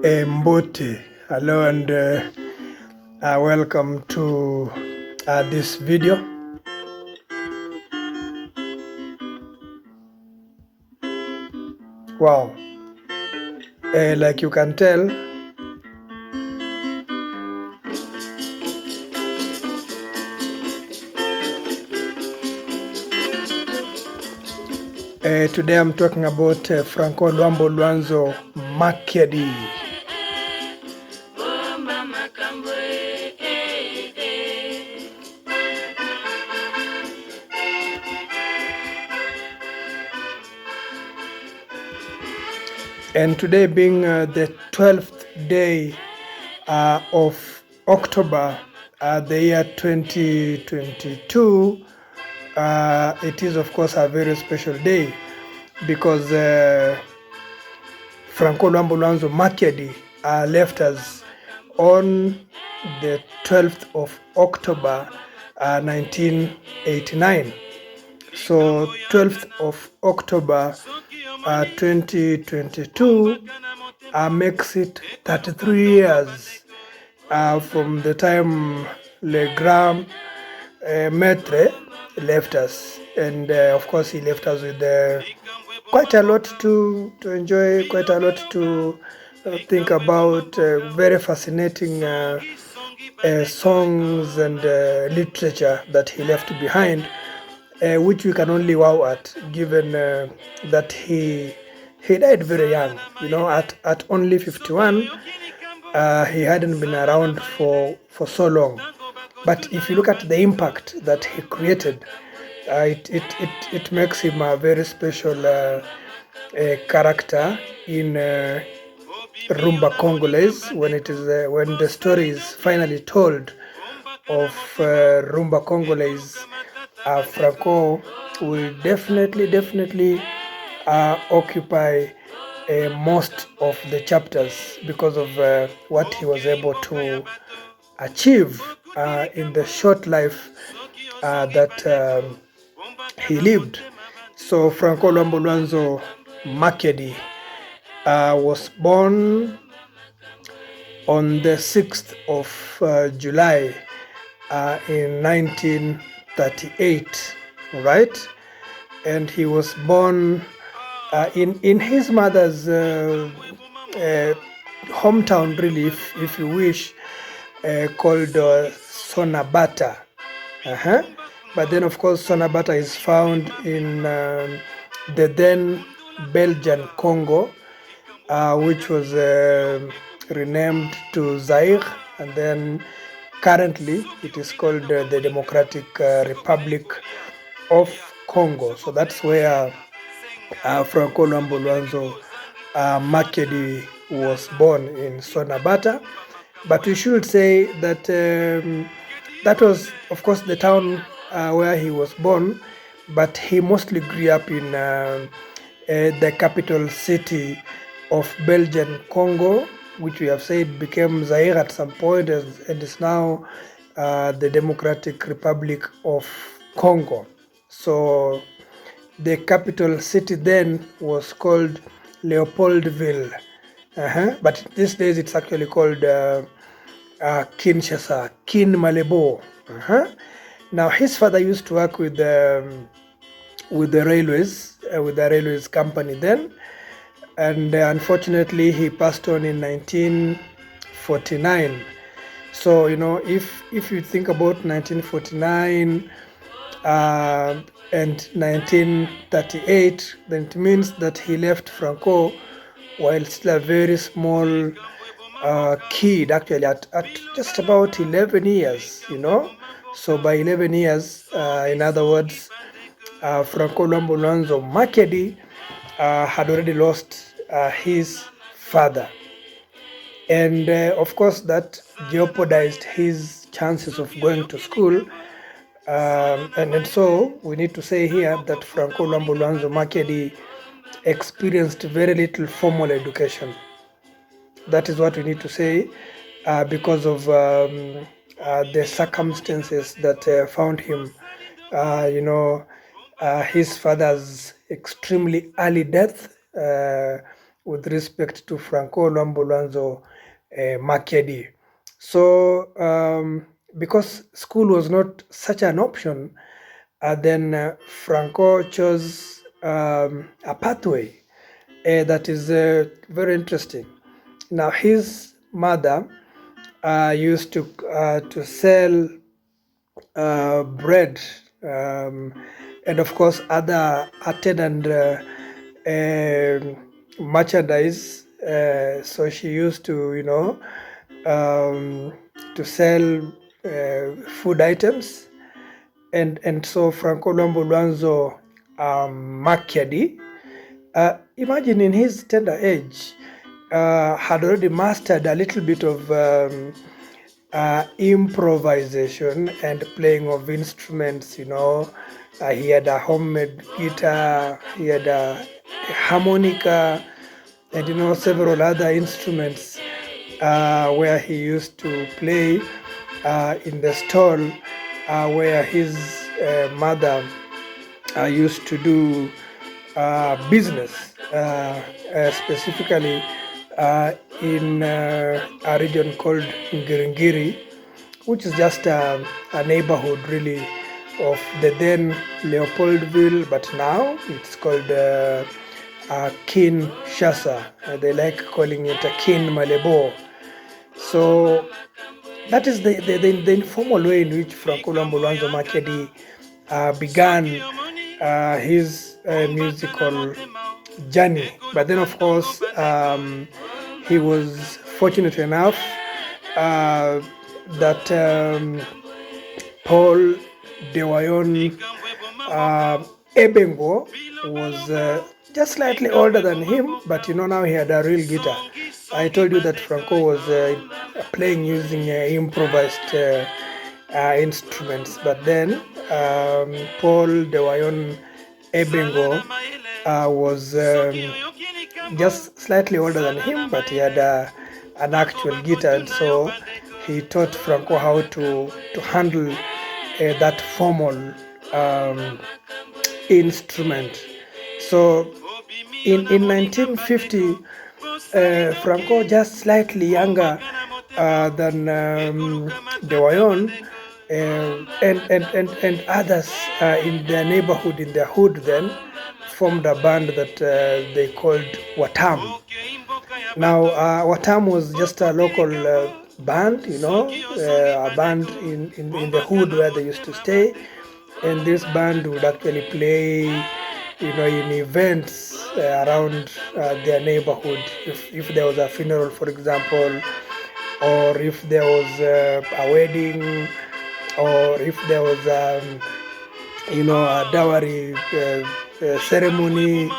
Mbote. Hello and welcome to this video. Wow, like you can tell, today I'm talking about Franco Luambo Luanzo Makiadi. And today being the 12th day of October, the year 2022, it is of course a very special day because Franco Luambo Luanzo Makiadi left us on the 12th of October 1989. So 12th of October 2022 makes it 33 years from the time Grande Maestro left us, and of course he left us with quite a lot to enjoy, quite a lot to think about, very fascinating songs and literature that he left behind, which we can only wow at, given that he died very young. You know, at only 51, he hadn't been around for so long. But if you look at the impact that he created, it makes him a very special character in Rumba Congolese. When the story is finally told of Rumba Congolese, Franco will definitely occupy most of the chapters because of what he was able to achieve in the short life that he lived. So Franco Luambo Luanzo Makiadi was born on the 6th of July in 1938, right? And he was born in his mother's hometown, really, if you wish, called Sonabata. But then, of course, Sonabata is found in the then Belgian Congo, which was renamed to Zaire, and then currently it is called the Democratic Republic of Congo. So that's where Franco Luambo Luanzo Makiadi was born, in Sonabata. But we should say that that was, of course, the town where he was born, but he mostly grew up in the capital city of Belgian Congo, which we have said became Zaire at some point and is now the Democratic Republic of Congo. So the capital city then was called Leopoldville, but these days it's actually called Kinshasa, Malebo. Now his father used to work with the railways company then, and unfortunately he passed on in 1949. So you know, if you think about 1949 and 1938, then it means that he left Franco while still a very small kid, actually at just about 11 years, you know. So by 11 years, in other words, Franco Luambo Luanzo Makiadi had already lost his father, and of course that jeopardized his chances of going to school. And so we need to say here that Franco Luambo Luanzo Makiadi experienced very little formal education. That is what we need to say, because of the circumstances that found him. His father's extremely early death with respect to Franco Luambo Luanzo Makiadi. So because school was not such an option, then Franco chose a pathway that is very interesting. Now his mother used to sell bread, and of course other attendant merchandise. So she used to, to sell food items, and so Franco Luambo Luanzo Makiadi, imagine in his tender age, had already mastered a little bit of improvisation and playing of instruments. He had a homemade guitar, he had a harmonica, and several other instruments where he used to play in the stall where his mother used to do business, specifically in a region called Ngiri, which is just a neighborhood really of the then Leopoldville, but now it's called Kinshasa. They like calling it a Kin Malebo. So that is the informal way in which Franco Luambo Luanzo Makiadi began his musical journey. But then, of course, he was fortunate enough that Paul Dewayon Ebengo was just slightly older than him, but now he had a real guitar. I told you that Franco was playing using improvised instruments, but then Paul Dewayon Ebengo was just slightly older than him, but he had an actual guitar, and so he taught Franco how to handle that formal instrument. So in 1950, Franco, just slightly younger than Dewayon, and others in their neighborhood, in their hood then, formed a band that they called Watam. Now, Watam was just a local band, a band in the hood where they used to stay, and this band would actually play, in events around their neighborhood. If there was a funeral, for example, or if there was a wedding, or if there was a dowry ceremony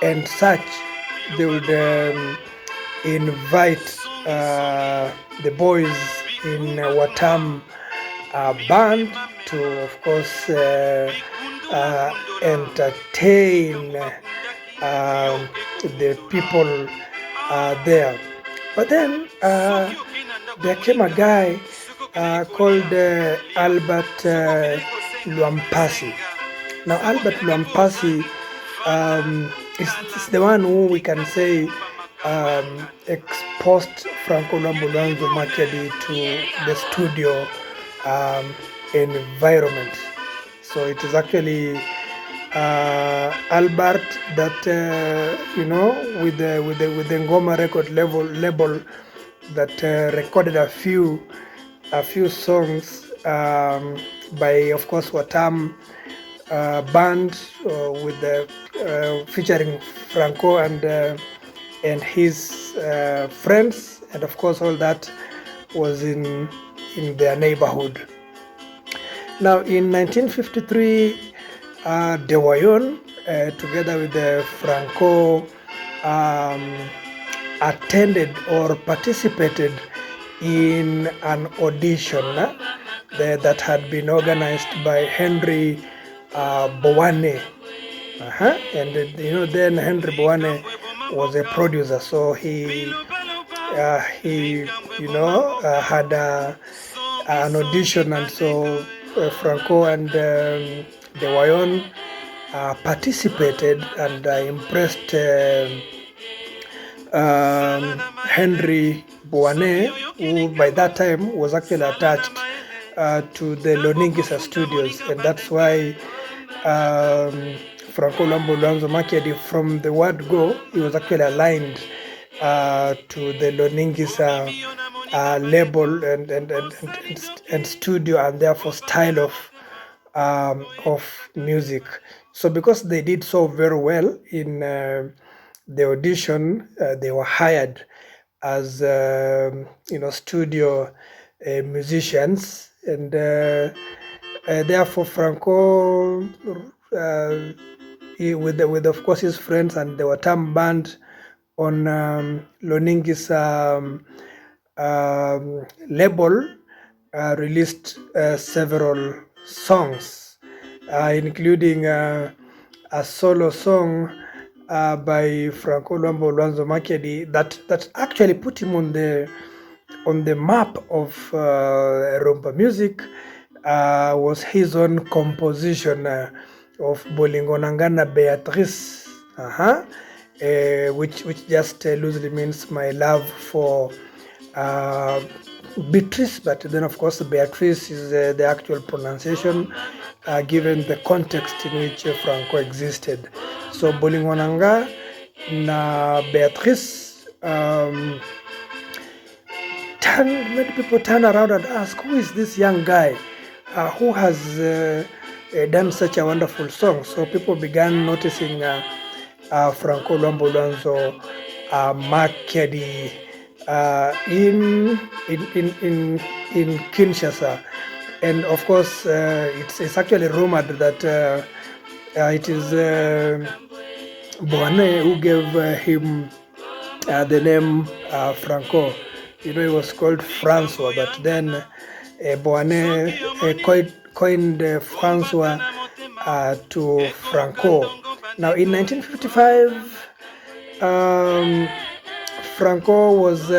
and such, they would invite the boys in Watam band to, of course, entertain the people there. But then there came a guy called Albert Luampasi. Now, Albert Luampasi is the one who we can say exposed Franco Luambo Luanzo Makiadi to the studio environment. So it is actually Albert that with the Ngoma record label that recorded a few songs by, of course, Watam band with the featuring Franco and his friends, and of course all that was in their neighborhood. Now in 1953, Dewayon, together with Franco, attended or participated in an audition that had been organized by Henry Bowane. And then Henry Bowane was a producer, so he had an audition, and so Franco and Dewayon participated and impressed Henry Boane, who by that time was actually attached to the Loningisa studios, and that's why Franco Luambo Luanzo Makiadi, from the word go, he was actually aligned to the Loningisa label and studio, and therefore style of music. So because they did so very well in the audition, they were hired as studio musicians, and therefore Franco, with of course his friends and the Watam band on Loningi's label, released several songs, including a solo song by Franco Luambo Luanzo Makiadi that actually put him on the map of rumba music. Was his own composition of Bolingo Ngana Beatrice, which just loosely means my love for Beatrice, but then of course Beatrice is the actual pronunciation given the context in which Franco existed. So Bolingo Nanga na Beatrice many people turn around and ask, who is this young guy who has done such a wonderful song? So people began noticing Franco Luambo Luanzo Makiadi in Kinshasa, and of course it's actually rumored that it is Boane who gave him the name Franco. He was called Francois, but then Boane coined Francois to Franco. Now in 1955, Franco was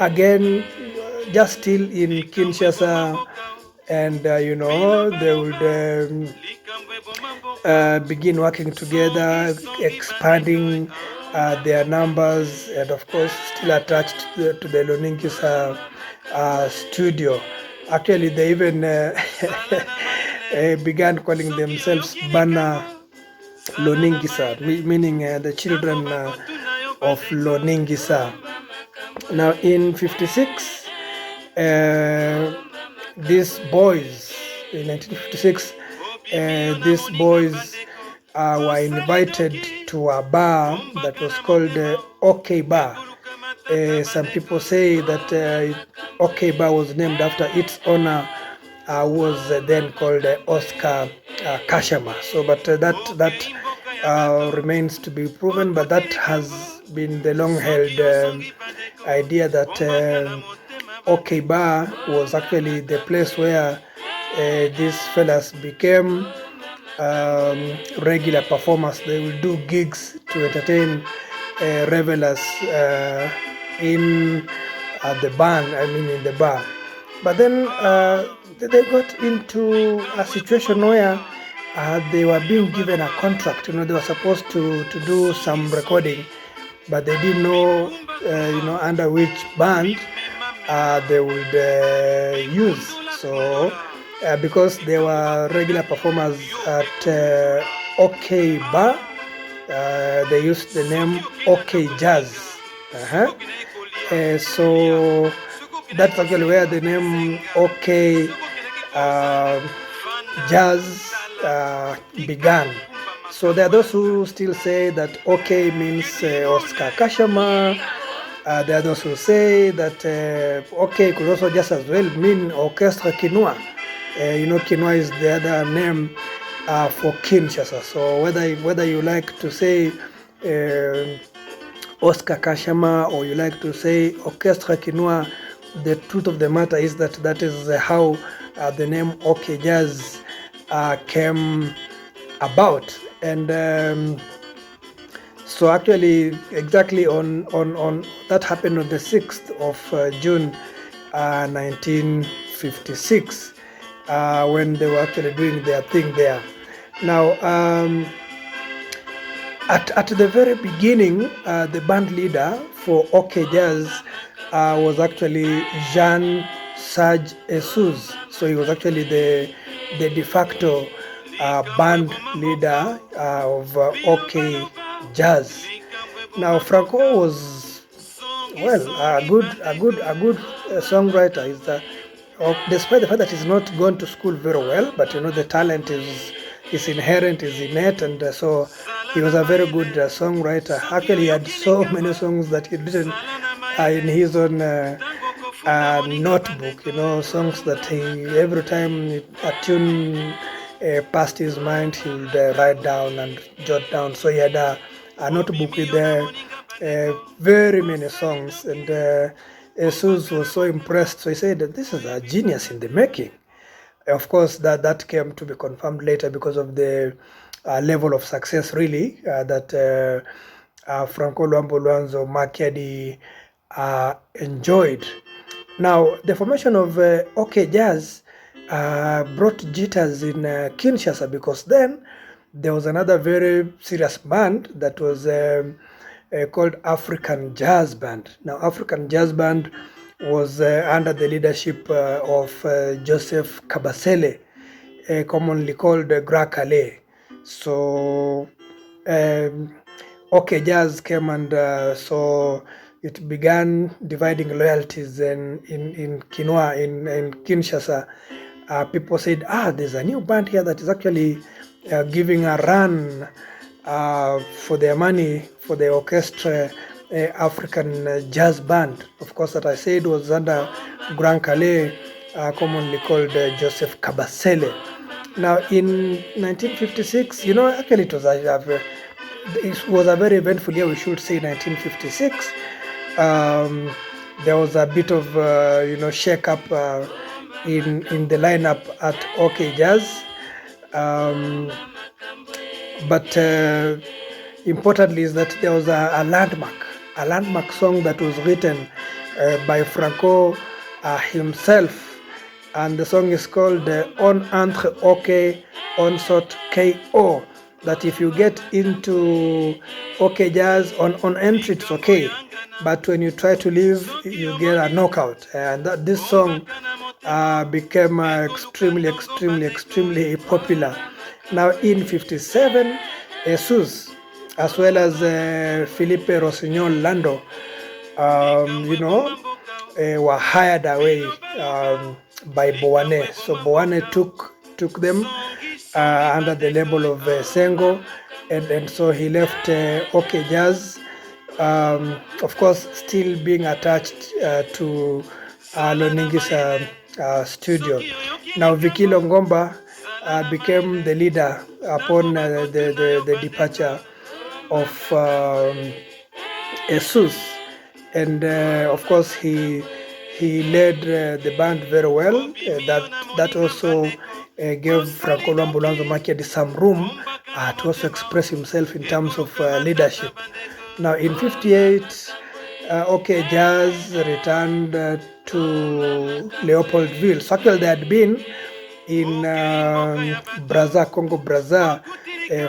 again just still in Kinshasa, and they would begin working together, expanding their numbers, and of course still attached to the Loningisa studio. Actually, they even began calling themselves Bana Loningisa, meaning the children of Loningisa. Now in 56, these boys, in 1956, these boys were invited to a bar that was called OK Bar. Some people say that OK Bar was named after its owner, was then called Oscar Kashama. So, but that remains to be proven. But that has been the long-held idea that OK Bar was actually the place where these fellas became regular performers. They will do gigs to entertain revelers in the band, in the bar. But then they got into a situation where they were being given a contract. They were supposed to do some recording, but they didn't know, under which band they would use. So because they were regular performers at OK Bar, they used the name OK Jazz. So that's actually where the name OK Jazz began. So there are those who still say that OK means Oscar Kashama. There are those who say that OK could also just as well mean Orchestra Kinua. Kinua is the other name for Kinshasa. So whether you like to say Oscar Kashama or you like to say Orchestra Kinua, the truth of the matter is that is how the name OK Jazz came about. And so actually exactly on that happened on the 6th of June 1956 when they were actually doing their thing there. Now At the very beginning, the band leader for OK Jazz was actually Jean Serge Jesus. So he was actually the de facto band leader of OK Jazz. Now Franco was, well, a good songwriter. Despite the fact that he's not gone to school very well, but the talent is inherent, is innate, and so he was a very good songwriter. Actually, he had so many songs that he'd written in his own notebook. Songs that he, every time a tune passed his mind, he would write down and jot down. So he had a notebook with very many songs, and Jesus was so impressed. So he said that this is a genius in the making. Of course, that came to be confirmed later because of the level of success, really, that Franco Luambo Luanzo Makiadi enjoyed. Now, the formation of OK Jazz brought jitters in Kinshasa, because then there was another very serious band that was called African Jazz Band. Now, African Jazz Band was under the leadership of Joseph Kabasele, commonly called Grande. So OK Jazz came, and so it began dividing loyalties in Kinshasa. People said, there's a new band here that is actually giving a run for their money for the orchestra, African Jazz Band. Of course, that I said was under Grand Calais, commonly called Joseph Kabasele. Now, in 1956, actually it was a very eventful year, we should say, 1956. There was a bit of, shake-up in the lineup at OK Jazz. But importantly is that there was a landmark song that was written by Franco himself, and the song is called On Entre OK, On Sort KO. That if you get into OK Jazz, on entry it's okay, but when you try to leave, you get a knockout. And this song became extremely popular. Now in 57, Jesus, as well as Felipe Rossignol Lando, were hired away by Boane. So Boane took them under the label of Sengo, and so he left OK Jazz, of course still being attached to Loningi's studio. Now Vicky Longomba became the leader upon the departure of Jesus, and of course he led the band very well. That also gave Franco Luambo Luanzo Makiadi some room to also express himself in terms of leadership. Now in 58, OK Jazz returned to Leopoldville. So actually they had been in Congo Brazza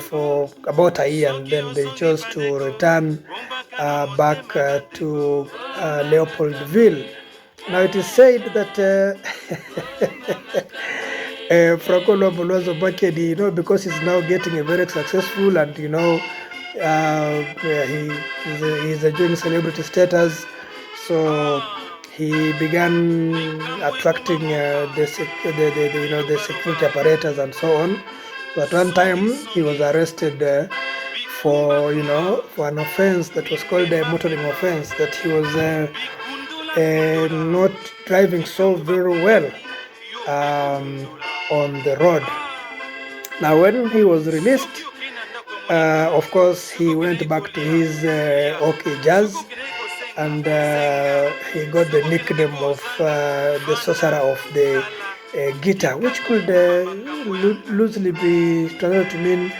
for about a year, and then they chose to return back to Leopoldville. Now it is said that Franco Luambo Luanzo Makiadi, because he's now getting a very successful, and he's enjoying celebrity status, so he began attracting the security apparatus and so on. So at one time he was arrested for an offense that was called a motoring offense, that he was not driving so very well on the road. Now when he was released, of course he went back to his OK Jazz, and he got the nickname of the sorcerer of the guitar, which could loosely be translated to mean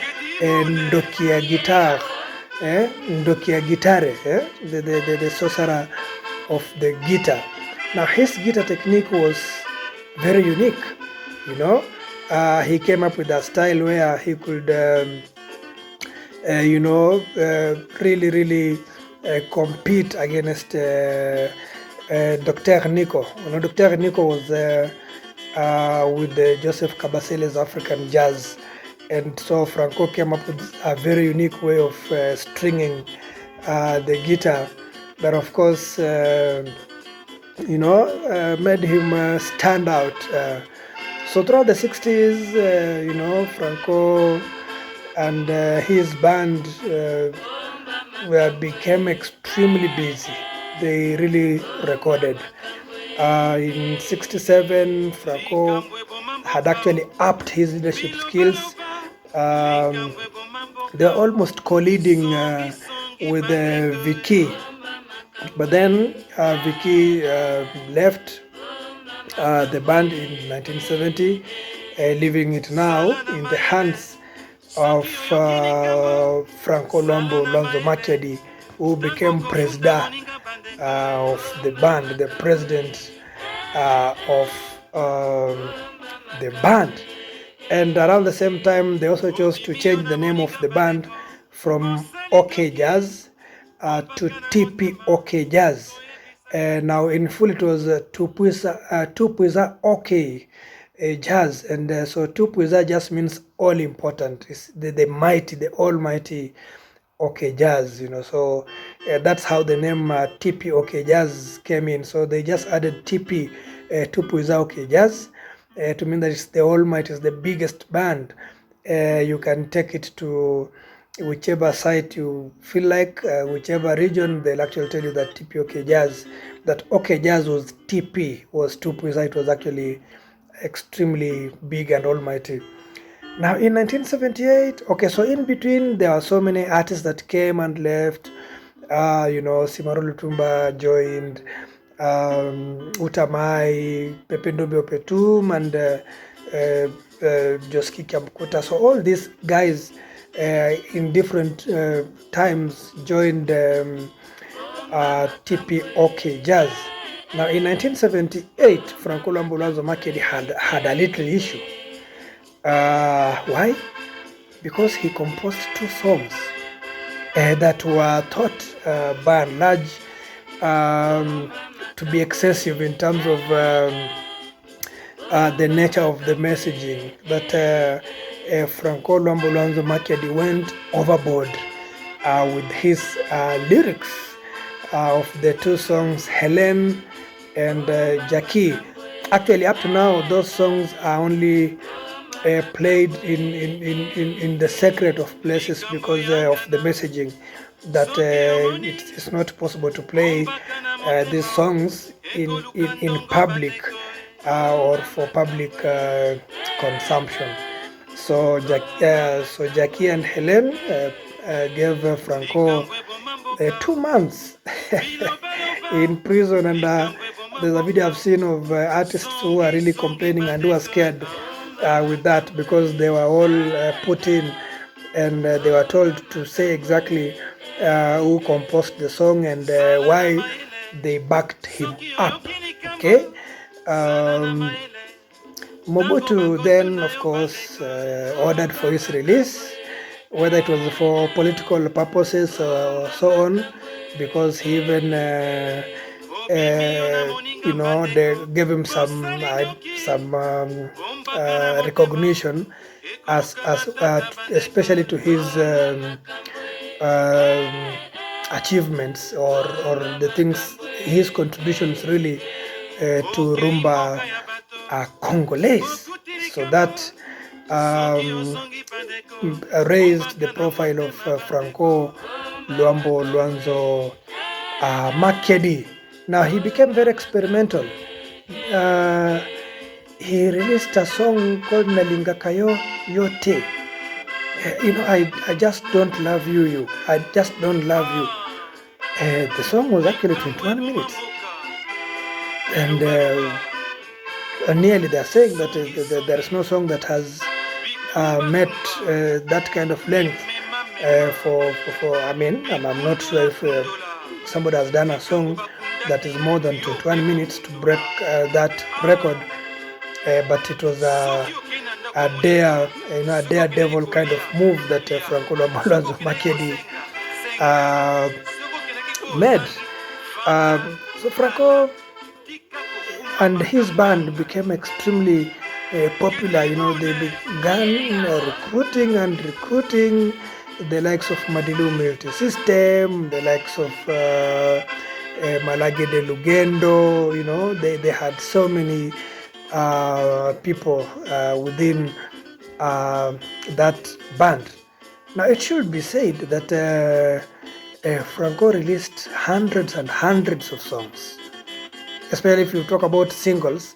Ndokia guitar, Ndokia guitare, the sorcerer of the guitar. Now his guitar technique was very unique. He came up with a style where he could really compete against Dr. Nico. Dr. Nico was with Joseph Kabasele's African jazz, and so Franco came up with a very unique way of stringing the guitar that, of course, made him stand out. So throughout the 60s, Franco and his band became extremely busy. They really recorded. In 67, Franco had actually upped his leadership skills. They're almost co-leading with Vicky. But then Vicky left the band in 1970, leaving it now in the hands of Franco Luambo Luanzo Makiadi, who became president of the band, the president of the band. And around the same time, they also chose to change the name of the band from OK Jazz to TP OK Jazz. Now in full it was Tupuiza OK Jazz, and so Tupuiza just means all important. It's the mighty, the almighty OK Jazz, so that's how the name TP OK Jazz came in. So they just added TP, Tupuiza OK Jazz, to mean that it's the almighty, it's the biggest band. You can take it to whichever site you feel like, whichever region, they'll actually tell you that TP OK Jazz, that OK Jazz was TP, was Tupuiza. It was actually extremely big and almighty. Now in 1978, okay, so in between there are so many artists that came and left. Simaru Lutumba joined, Utamai, Pepe Ndobe Opetum, and Joski Kiamkuta. So all these guys in different times joined TP OK Jazz. Now in 1978, Franco Luambo Luanzo Makiadi had a little issue. Why? Because he composed two songs that were thought by and large to be excessive in terms of the nature of the messaging. That Franco Luambo Luanzo Makiadi went overboard with his lyrics of the two songs, Helen and Jackie. Actually, up to now, those songs are only played in the secret of places because of the messaging, that it's not possible to play these songs in public or for public consumption. So Jackie and Helen gave Franco 2 months in prison, and there's a video I've seen of artists who are really complaining and who are scared with that, because they were all put in and they were told to say exactly who composed the song and why they backed him up. Okay. Mobutu then, of course, ordered for his release, whether it was for political purposes or so on, because he even they gave him some recognition as especially to his achievements or the things, his contributions really to rumba Congolese. So that raised the profile of Franco Luambo Luanzo Makiadi. Now he became very experimental. He released a song called Nalingakayo Yote. I just don't love you. I just don't love you. The song was actually 21 minutes. And nearly they're saying that there is no song that has met that kind of length for I'm not sure if somebody has done a song that is more than 21 minutes to break that record, but it was a daredevil kind of move that Franco Luambo Luanzo Makiadi made. So Franco and his band became extremely popular. They began recruiting the likes of Madilu Multi System, the likes of Malage de Lugendo. They had so many people within that band. Now, it should be said that Franco released hundreds and hundreds of songs, especially if you talk about singles.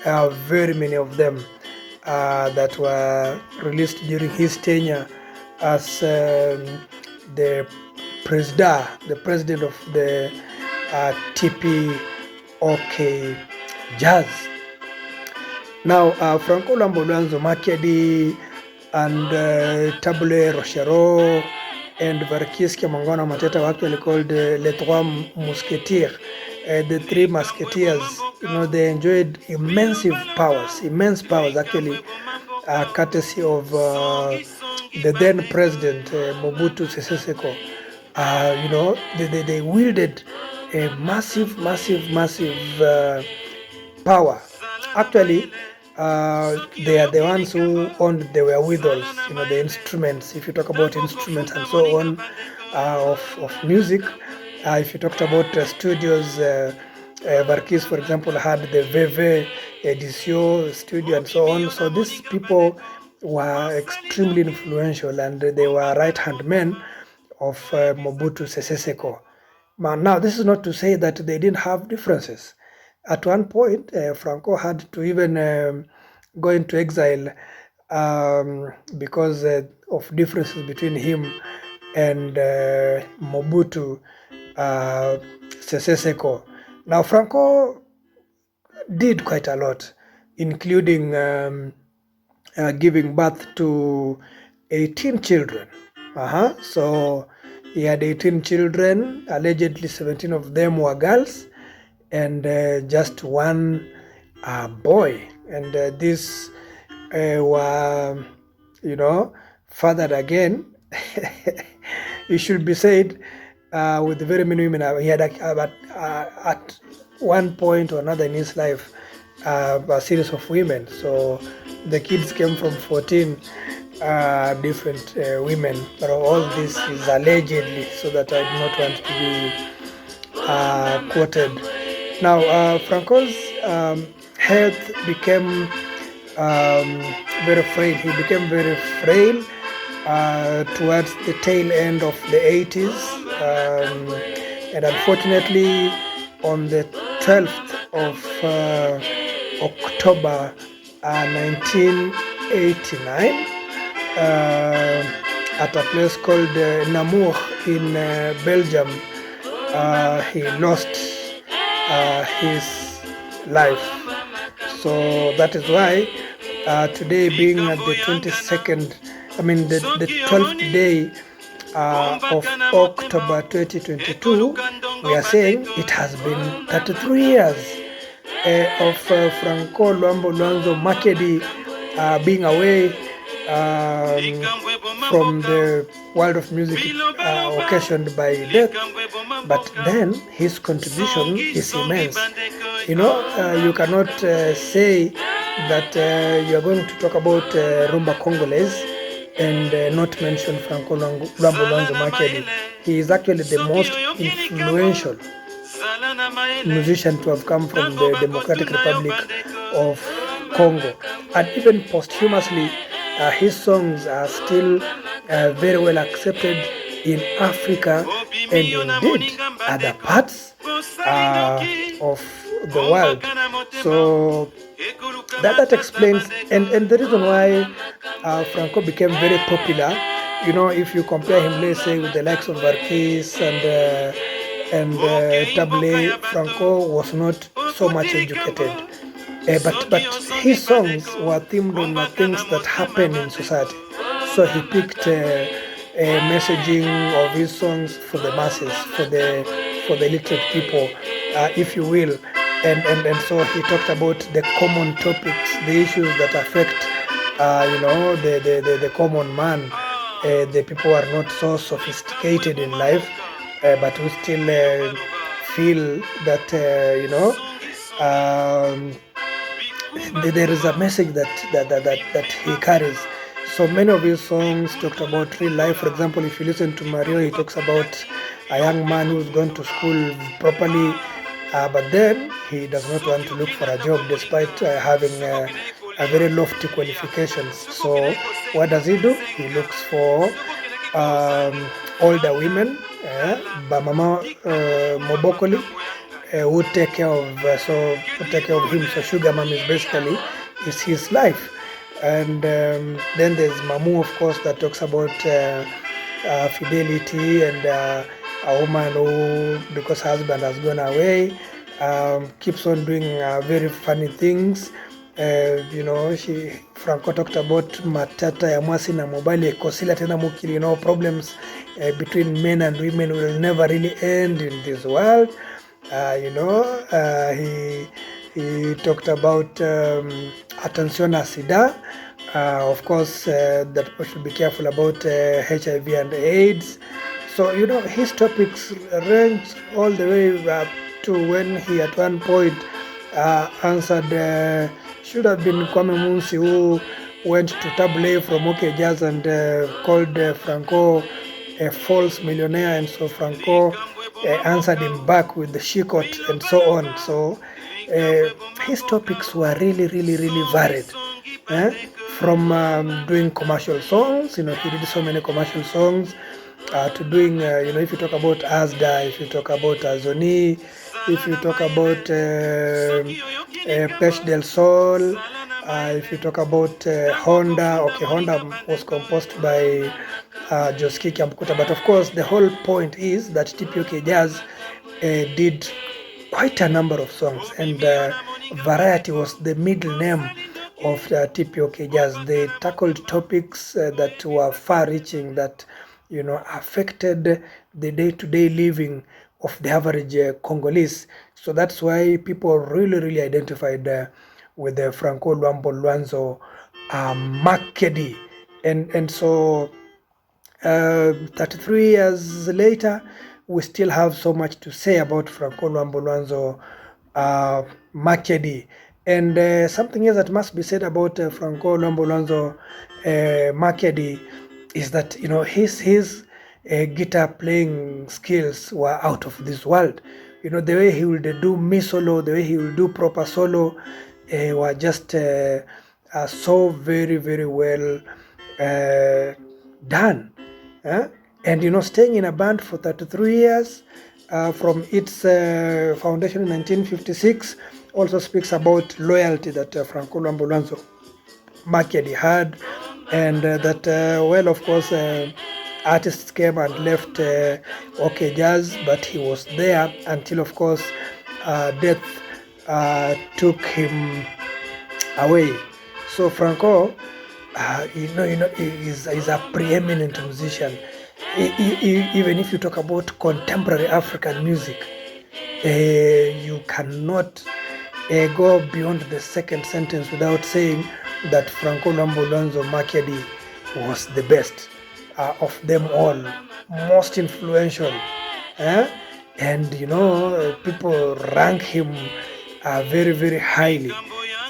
Very many of them that were released during his tenure as the president of the TPOK Jazz. Now, Franco Luambo Luanzo Makiadi and Tabule Rochero and Varkiski Mangona Mateta were actually called Les Trois Mousquetaires, the Three Musketeers. They enjoyed immense powers actually, courtesy of the then president Mobutu Sese Seko. They wielded a massive power. Actually, they are the ones who owned the wherewithals, the instruments. If you talk about instruments and so on of music, if you talked about studios, Varkis, for example, had the VV Edition studio and so on. So these people were extremely influential, and they were right-hand men of Mobutu Sese Seko. Now, this is not to say that they didn't have differences. At one point, Franco had to even go into exile because of differences between him and Mobutu Sese Seko. Now, Franco did quite a lot, including giving birth to 18 children. So he had 18 children. Allegedly, 17 of them were girls, and just one boy. And these were, fathered again. It should be said, with very many women. He had at one point or another in his life a series of women. So the kids came from 14 different women. But all this is allegedly, so that I do not want to be quoted. Now, Franco's health became very frail. He became very frail towards the tail end of the 80s. And unfortunately, on the 12th of October 1989, at a place called Namur in Belgium, he lost his life. So that is why today, being at the 22nd, the 12th day of October 2022, we are saying it has been 33 years of Franco Luambo Luanzo Makiadi being away from the world of music occasioned by death. But then his contribution is immense. You cannot say that you are going to talk about Rumba Congolese and not mention Franco Luambo Luanzo Makiadi. He is actually the most influential musician to have come from the Democratic Republic of Congo. And even posthumously, his songs are still very well accepted in Africa and indeed other parts of the world. So that explains, and the reason why Franco became very popular. If you compare him, let's say, with the likes of Varkis and Table, Franco was not so much educated. But his songs were themed on things that happen in society. So he picked a messaging of his songs for the masses, for the literate people, if you will. And so he talked about the common topics, the issues that affect the common man, the people who are not so sophisticated in life, but who still feel that um, there is a message that he carries. So many of his songs talked about real life. For example, if you listen to Mario, he talks about a young man who's gone to school properly, but then he does not want to look for a job despite having a very lofty qualifications. So what does he do? He looks for older women, Bamama Mobokoli, who take care of him. So sugar mom is basically is his life. And then there's Mamu, of course, that talks about fidelity and a woman who, because her husband has gone away, keeps on doing very funny things. Franco talked about matata ya mwasi na mobile kosila tena mukili, problems between men and women will never really end in this world. He talked about attention à sida. Of course, that people should be careful about HIV and AIDS. So, his topics range all the way up to when he at one point answered, should have been Kwame Munsi, who went to Tabule from OK Jazz and called Franco a false millionaire, and so Franco answered him back with the shikot and so on. So his topics were really, really, really varied. From doing commercial songs, he did so many commercial songs, to doing, if you talk about Asda, if you talk about Azoni, if you talk about Pech del Sol, if you talk about Honda. Okay, Honda was composed by Joski Kiampukuta, but of course the whole point is that TPOK Jazz did quite a number of songs, and variety was the middle name of TPOK Jazz. They tackled topics that were far-reaching, that affected the day-to-day living of the average Congolese. So that's why people really, really identified with the Franco Luambo Luanzo Makiadi. And so 33 years later, we still have so much to say about Franco Luambo Luanzo Makiadi. And something else that must be said about Franco Luambo Luanzo Makiadi is that his guitar playing skills were out of this world. The way he would do me solo, the way he would do proper solo, were just so very, very well done. And staying in a band for 33 years from its foundation in 1956 also speaks about loyalty that Franco Luambo Luanzo Makiadi had, and that of course artists came and left OK Jazz, but he was there until, of course, death took him away. So Franco, is a preeminent musician. Even if you talk about contemporary African music, you cannot go beyond the second sentence without saying that Franco Luambo Luanzo Makiadi was the best of them all, most influential, and people rank him very, very highly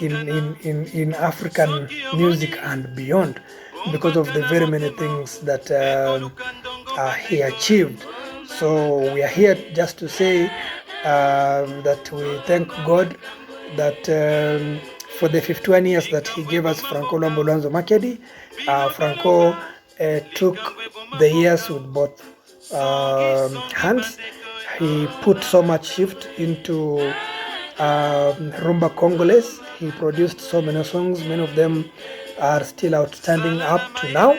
in African music and beyond, because of the very many things that he achieved. So we are here just to say that we thank God that for the 51 years that he gave us Franco Luambo Luanzo Makiadi. Franco took the years with both hands. He put so much shift into rumba Congolese. He produced so many songs. Many of them are still outstanding up to now.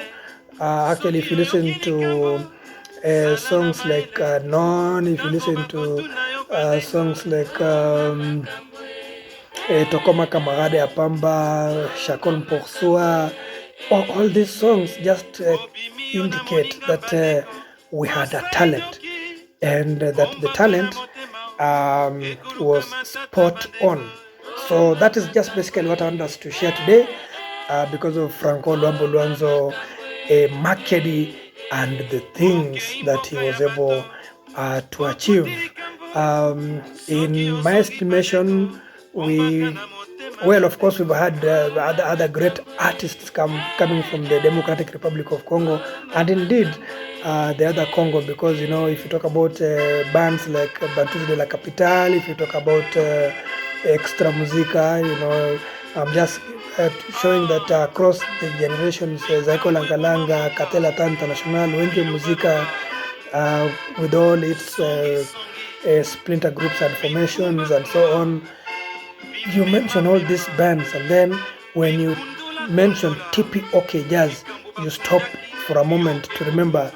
Actually, if you listen to songs like Non, if you listen to songs like Tokoma Kamarade Apamba, Chacon pour soi, all these songs just indicate that we had a talent, and that the talent was spot on. So that is just basically what I want us to share today. because of Franco Luambo Luanzo Makiadi and the things that he was able to achieve. In my estimation, well, of course, we've had other great artists coming from the Democratic Republic of Congo, and indeed the other Congo, because if you talk about bands like Bantus de la Capitale, if you talk about Extra Musica, I'm just showing that across the generations, Zaiko Langalanga, Katela Tan International, Wenge Musica, with all its splinter groups and formations and so on. You mention all these bands, and then when you mention TPOK Jazz, you stop for a moment to remember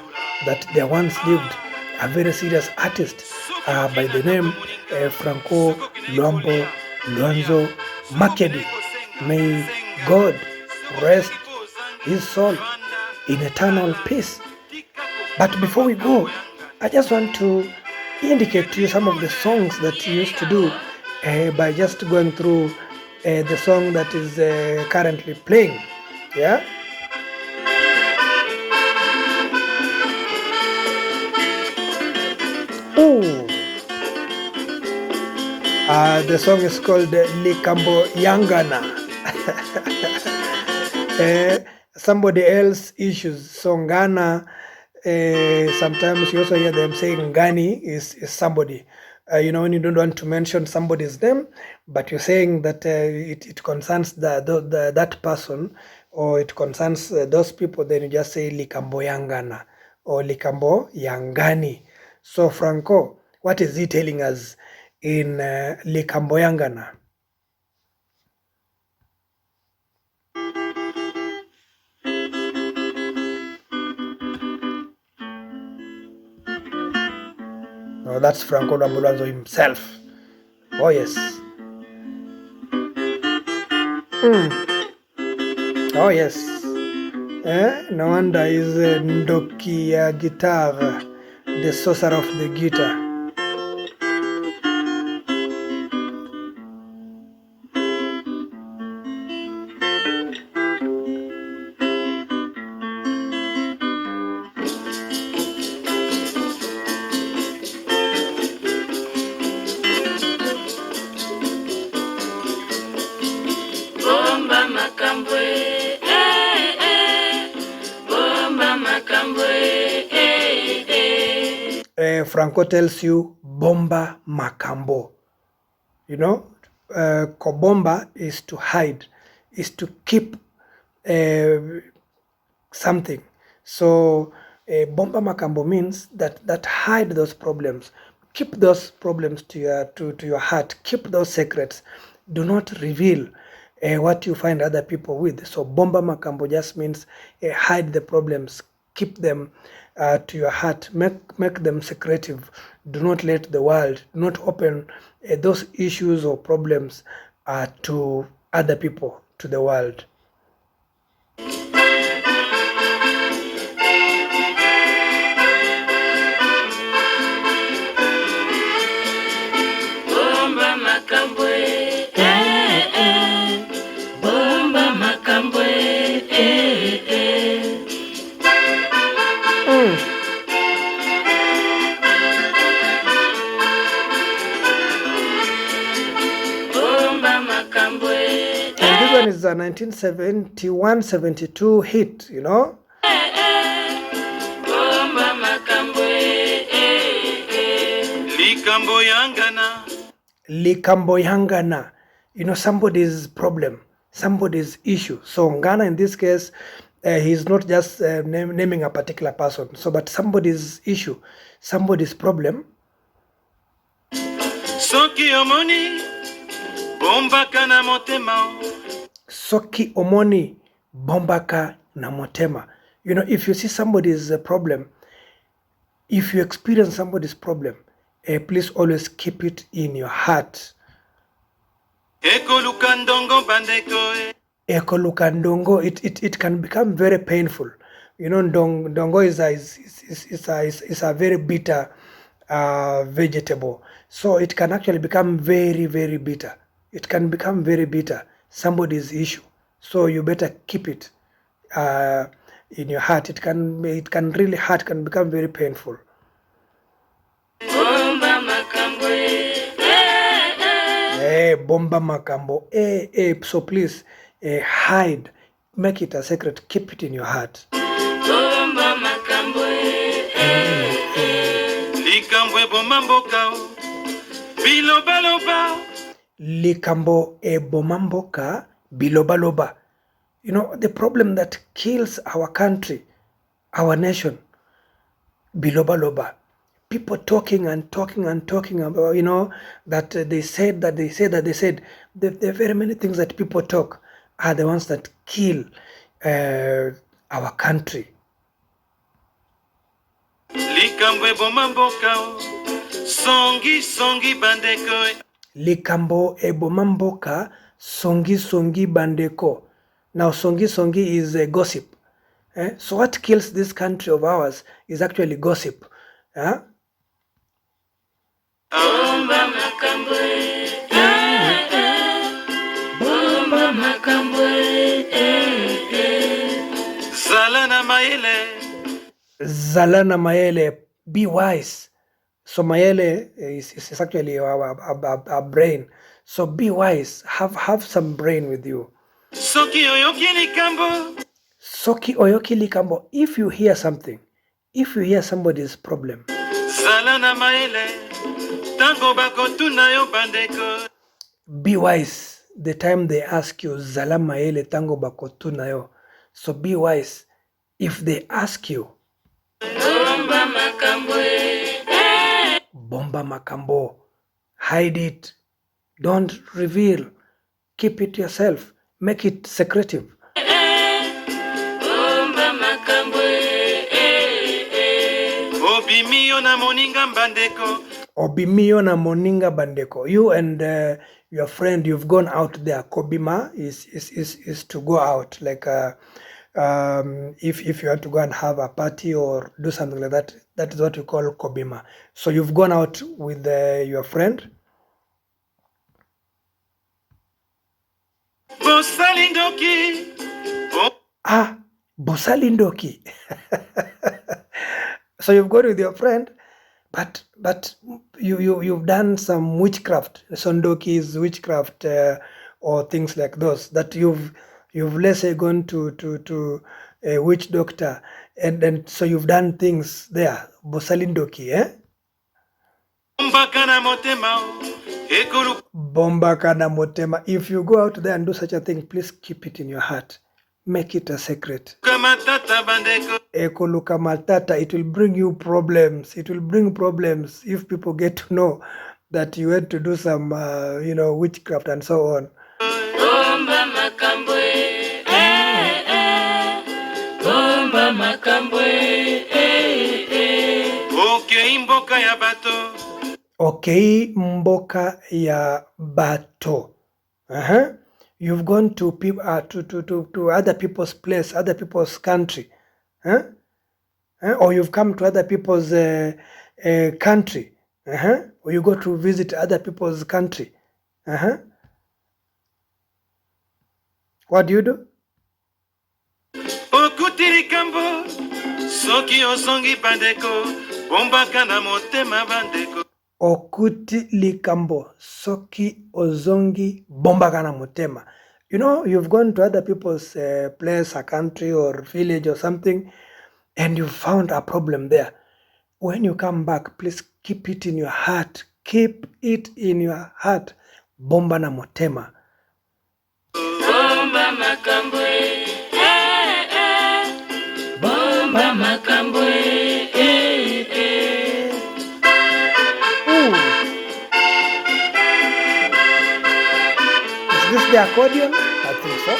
that there once lived a very serious artist by the name Franco Luambo Luanzo Makiadi. May God rest his soul in eternal peace. But before we go, I just want to indicate to you some of the songs that he used to do by just going through the song that is currently playing. Yeah. Ooh. The song is called Likambo Ngana. Somebody else issues. So Ngana, sometimes you also hear them saying Ngani is somebody. When you don't want to mention somebody's name, but you're saying that it concerns that person, or it concerns those people, then you just say Likambo Ngana or Likambo Ngani. So Franco, what is he telling us in Likambo Ngana? No, that's Franco Luambo Luanzo himself. Oh yes. Oh yes. No wonder he's Ndoki guitar, the sorcerer of the guitar. Franco tells you bomba makambo. Kobomba is to hide, is to keep something. So bomba makambo means that hide those problems, keep those problems to your heart, keep those secrets. Do not reveal what you find other people with. So bomba makambo just means hide the problems, keep them to your heart, make them secretive. Do not let the world, do not open those issues or problems to other people, to the world. Is a 1971-72 hit, Likambo Ngana, somebody's problem, somebody's issue. So Ngana in this case, he's not just naming a particular person, but somebody's issue, somebody's problem. Soki omoni bombaka na motema. Soki omoni bombaka na motema. If you see somebody's problem, if you experience somebody's problem, please always keep it in your heart. Ekolukandongo, it can become very painful. Ndongo is a very bitter vegetable. So it can actually become very, very bitter. It can become very bitter, somebody's issue. So you better keep it in your heart. It can really hurt, can become very painful. Bomba makambo, bomba makambo, so please hide, make it a secret, keep it in your heart. Bomba makambo, Likambo bomamboka, bilobaloba. Likambo bomamboka, bilobaloba. You know, the problem that kills our country, our nation, bilobaloba. People talking and talking and talking about, you know, that they said, that they said, that they said. There are very many things that people talk are the ones that kill our country. Likambo bomamboka, songi songi bandeko. Likambo ebomamboka, songi songi bandeko. Now songi songi is a gossip. So what kills this country of ours is actually gossip. Bomba makambo, bomba makambo, Zalana Mayele. Zalana Mayele, be wise. So Mayele is actually a brain. So be wise. Have some brain with you. Soki oyoki likambo. Soki oyoki likambo. If you hear something, if you hear somebody's problem, Zalana Mayele. Be wise the time they ask you Zala Maele tango bakotunayo. So be wise if they ask you Bomba makambo, bomba makambo. Hide it. Don't reveal. Keep it yourself. Make it secretive. Bomba makambo, obimio na moninga mbandeko. Obimio na moninga bandeko. You and your friend, you've gone out there. Kobima is to go out. Like if you want to go and have a party or do something like that, that is what we call kobima. So you've gone out with your friend. Bosalindoki. Bosalindoki. So you've gone with your friend. But you've done some witchcraft. Sondoki is witchcraft or things like those, that you've let's say gone to a witch doctor and so you've done things there. Bosalindoki, Bomba kana motema. If you go out there and do such a thing, please keep it in your heart. Make it a secret. Ekoluka matata, it will bring you problems. It will bring problems if people get to know that you had to do some, witchcraft and so on. Bomba makambo, bomba makambo, okay, mboka ya bato. Okay, mboka ya bato. You've gone to people to other people's place, other people's country, or you've come to other people's country, or you go to visit other people's country. What do you do? Okuti Likambo, soki osongi bandeko, bomba kana motema bandeko. Okuti Likambo, soki ozongi bomba kana motema. You know, you've gone to other people's place, a country or village or something, and you found a problem there. When you come back, please keep it in your heart. Keep it in your heart. Bomba na motema. Bomba makambo, bomba makambo, Is this the accordion? I think so.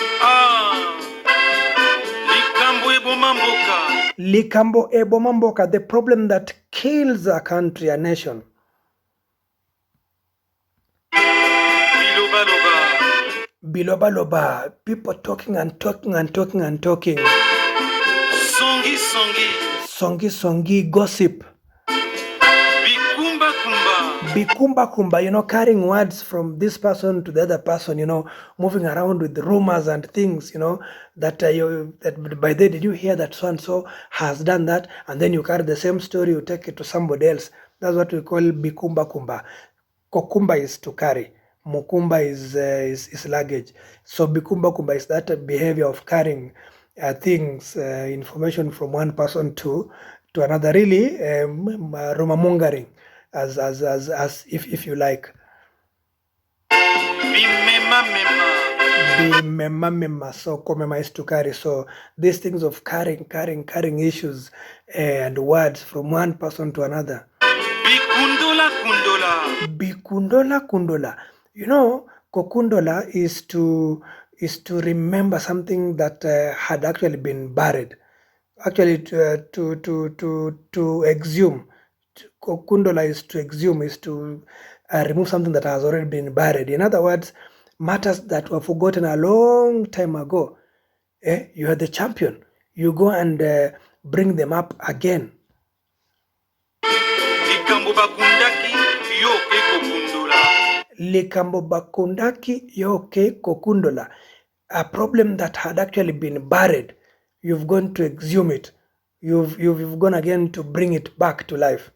Likambo ebomamboka. Likambo ebomamboka, the problem that kills a country, a nation. Bilobaloba, people talking and talking and talking and talking. Songi songi. Songi songi, gossip. Bikumba kumba, you know, carrying words from this person to the other person, you know, moving around with rumors and things, you know, that that by the did you hear that so and so has done that, and then you carry the same story, you take it to somebody else. That's what we call bikumba kumba. Kokumba is to carry. Mukumba is luggage. So bikumba kumba is that behavior of carrying things, information from one person to another. Really, rumor as if you like. So komema is to carry. So these things of carrying issues and words from one person to another. Bikundola. You know, kokundola is to remember something that had actually been buried. Actually, to exhume. Kokundola is to exhume, is to remove something that has already been buried. In other words, matters that were forgotten a long time ago. You are the champion. You go and bring them up again. Likambo bakundaki yoke kokundola. A problem that had actually been buried, you've gone to exhume it. You've gone again to bring it back to life.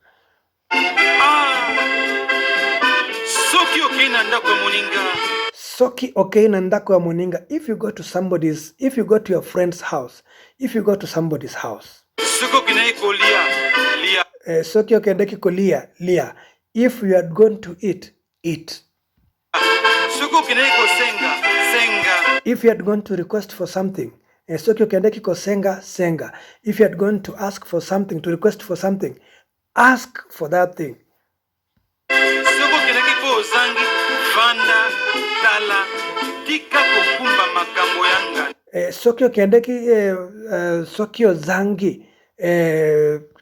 Soki okay nandako moninga. If you go to your friend's house, if you go to somebody's house, soki okendeki kolia lia. If you had gone to eat. If you had gone to request for something, soki okendeki senga. If you had gone to ask for something, to request for something, ask for that thing. Sokio kendeki sokio zangi.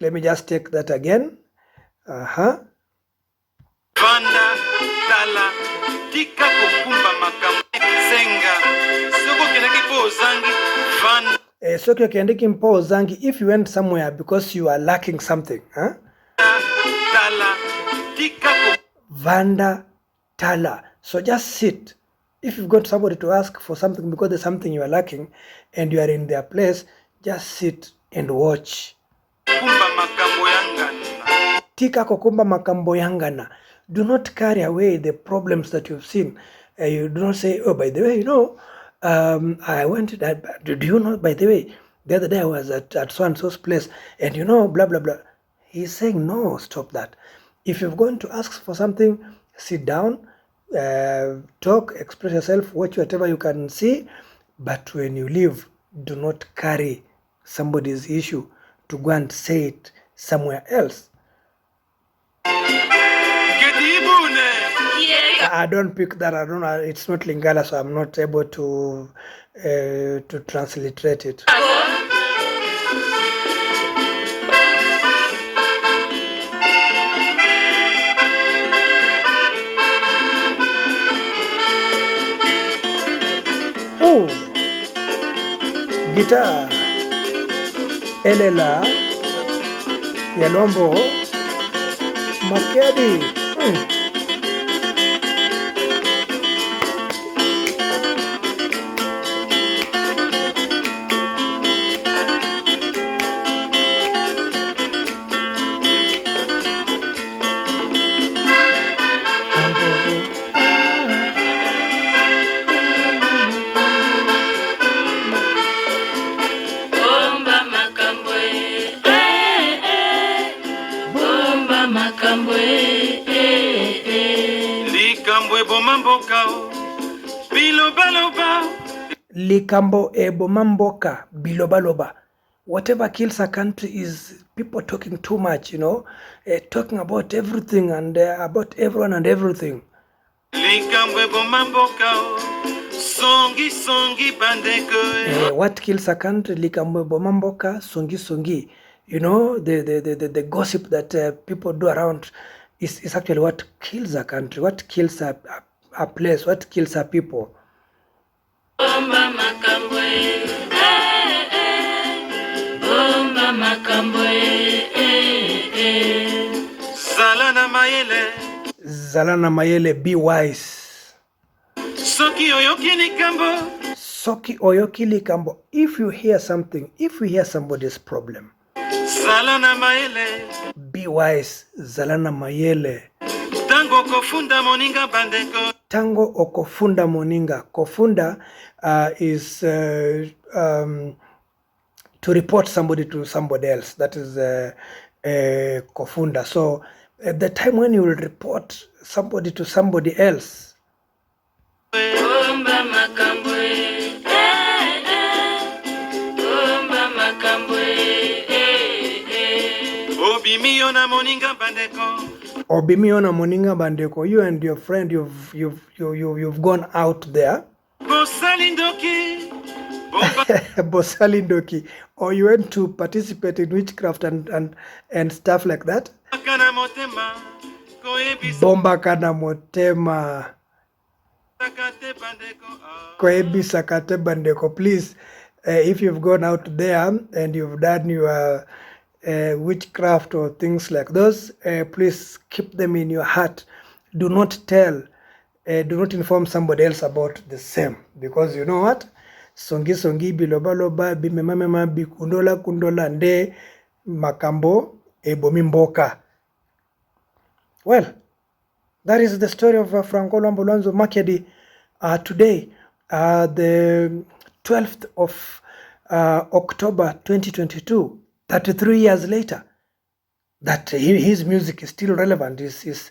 Let me just take that again. Vanda tala tika kukumba makambo senga. Soko kendeki po zangi vanda. Sokio kendeki mpo zangi. If you went somewhere because you are lacking something, huh? Tala tika Vanda tala. So just sit. If you've got somebody to ask for something because there's something you are lacking and you are in their place, just sit and watch. Tika kokumba makambo yangana. Do not carry away the problems that you've seen. You do not say, oh, by the way, you know, I went to that. Do you know, by the way, the other day I was at so-and-so's place and you know, blah, blah, blah. He's saying, no, stop that. If you're going to ask for something, sit down, talk, express yourself, watch whatever you can see. But when you leave, do not carry somebody's issue to go and say it somewhere else. I don't pick that. I don't know. It's not Lingala, so I'm not able to transliterate it. Oh, guitar, Elela, Luambo Makiadi. Likambo ebomamboka bilobaloba. Whatever kills a country is people talking too much, you know, talking about everything and about everyone and everything. What kills a country? Likambo ebomamboka songi. You know, the gossip that people do around is actually what kills a country, what kills a place, what kills a people. Bomba makambwe, bomba makambwe, Sala Zalana Mayele. Zalana Mayele, be wise. Soki Oyoki Likambo. Soki Oyoki Likambo. If you hear something, if you hear somebody's problem, Zalana Mayele. be wise. Zalana Mayele. Tango Kofunda Moninga Bandeko. Tango Okofunda Moninga. Kofunda is to report somebody to somebody else. That is Kofunda. So at the time when you will report somebody to somebody else, Obimiona Moninga Bandeko. Obimiona Moninga Bandeko, you and your friend, you've gone out there. Bosalindoki. Bosalindoki, or you went to participate in witchcraft and stuff like that. Bomba kana motema. Koebi sakate bandeko. Please, if you've gone out there and you've done your witchcraft or things like those, please keep them in your heart. Do not tell, do not inform somebody else about the same, because you know what? Songi bilobaloba bimemamema bikundola kundola nde makambo ebomi mboka. Well, that is the story of Franco Luambo Luanzo Makiadi today, the 12th of October 2022, 33 years later, that his music is still relevant. The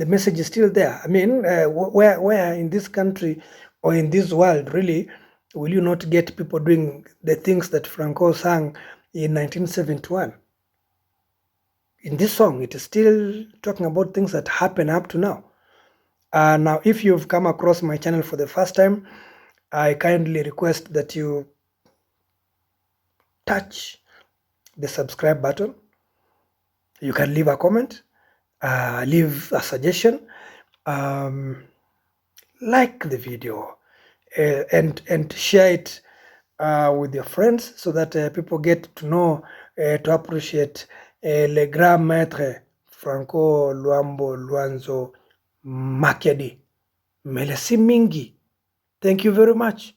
message is still there. I mean, where in this country or in this world, really, will you not get people doing the things that Franco sang in 1971? In this song, it is still talking about things that happen up to now. Now, if you've come across my channel for the first time, I kindly request that you touch the subscribe button. You can leave a comment, leave a suggestion, like the video, and share it with your friends, so that people get to know, to appreciate le grand maître Franco Luambo Luanzo Makiadi. Melesi mingi. Thank you very much.